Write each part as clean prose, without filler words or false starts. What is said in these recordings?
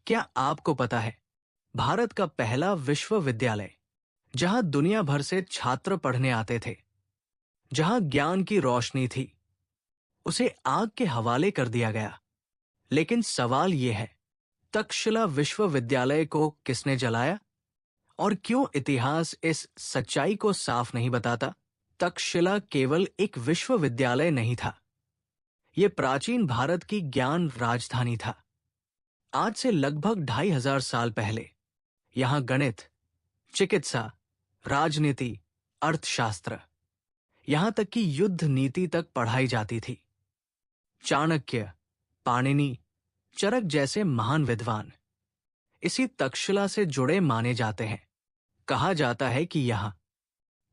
क्या आपको पता है, भारत का पहला विश्वविद्यालय जहां दुनिया भर से छात्र पढ़ने आते थे, जहां ज्ञान की रोशनी थी, उसे आग के हवाले कर दिया गया। लेकिन सवाल यह है, तक्षशिला विश्वविद्यालय को किसने जलाया और क्यों इतिहास इस सच्चाई को साफ नहीं बताता? तक्षशिला केवल एक विश्वविद्यालय नहीं था, यह प्राचीन भारत की ज्ञान राजधानी था। आज से लगभग 2500 साल पहले यहां गणित, चिकित्सा, राजनीति, अर्थशास्त्र, यहां तक कि युद्ध नीति तक पढ़ाई जाती थी। चाणक्य, पाणिनि, चरक जैसे महान विद्वान इसी तक्षशिला से जुड़े माने जाते हैं। कहा जाता है कि यहां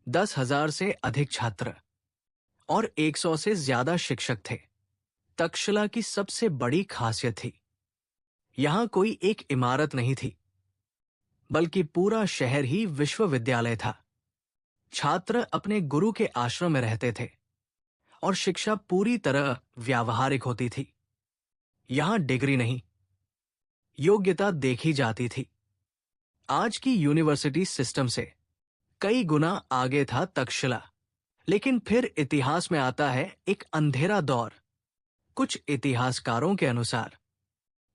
10,000 से अधिक छात्र और 100 से ज्यादा शिक्षक थे। तक्षशिला की सबसे बड़ी खासियत थी, यहां कोई एक इमारत नहीं थी, बल्कि पूरा शहर ही विश्वविद्यालय था। छात्र अपने गुरु के आश्रम में रहते थे और शिक्षा पूरी तरह व्यावहारिक होती थी। यहां डिग्री नहीं, योग्यता देखी जाती थी। आज की यूनिवर्सिटी सिस्टम से कई गुना आगे था तक्षशिला। लेकिन फिर इतिहास में आता है एक अंधेरा दौर। कुछ इतिहासकारों के अनुसार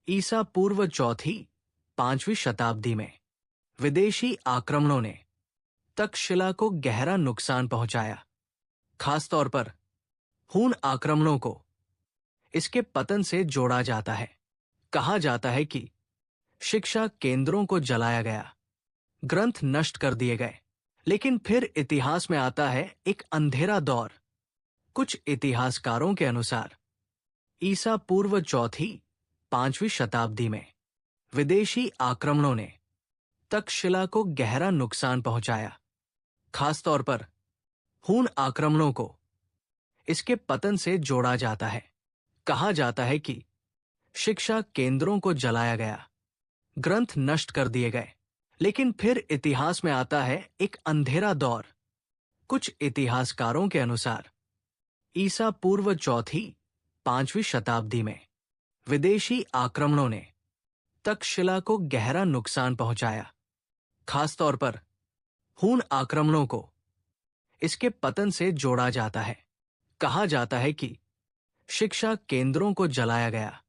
ईसा पूर्व 4वीं-5वीं शताब्दी में विदेशी आक्रमणों ने तक्षशिला को गहरा नुकसान पहुंचाया। खासतौर पर हून आक्रमणों को इसके पतन से जोड़ा जाता है। कहा जाता है कि शिक्षा केंद्रों को जलाया गया, ग्रंथ नष्ट कर दिए गए। लेकिन फिर इतिहास में आता है एक अंधेरा दौर। कुछ इतिहासकारों के अनुसार ईसा पूर्व 4वीं-5वीं शताब्दी में विदेशी आक्रमणों ने तक्षशिला को गहरा नुकसान पहुंचाया। खासतौर पर हून आक्रमणों को इसके पतन से जोड़ा जाता है। कहा जाता है कि शिक्षा केंद्रों को जलाया गया, ग्रंथ नष्ट कर दिए गए। लेकिन फिर इतिहास में आता है एक अंधेरा दौर। कुछ इतिहासकारों के अनुसार ईसा पूर्व 4वीं-5वीं शताब्दी में विदेशी आक्रमणों ने तक्षशिला को गहरा नुकसान पहुंचाया। खासतौर पर हून आक्रमणों को इसके पतन से जोड़ा जाता है। कहा जाता है कि शिक्षा केंद्रों को जलाया गया,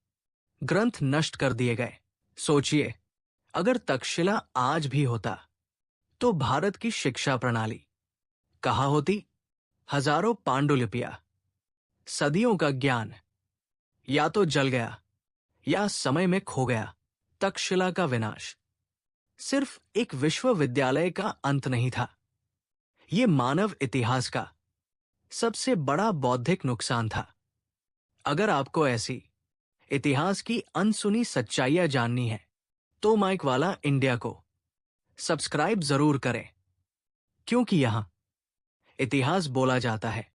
ग्रंथ नष्ट कर दिए गए। सोचिए, अगर तक्षशिला आज भी होता तो भारत की शिक्षा प्रणाली कहाँ होती? हजारों पांडुलिपियां, सदियों का ज्ञान या तो जल गया या समय में खो गया। तक्षशिला का विनाश सिर्फ एक विश्वविद्यालय का अंत नहीं था, यह मानव इतिहास का सबसे बड़ा बौद्धिक नुकसान था। अगर आपको ऐसी इतिहास की अनसुनी सच्चाइयां जाननी है तो माइक वाला इंडिया को सब्सक्राइब जरूर करें, क्योंकि यहां इतिहास बोला जाता है,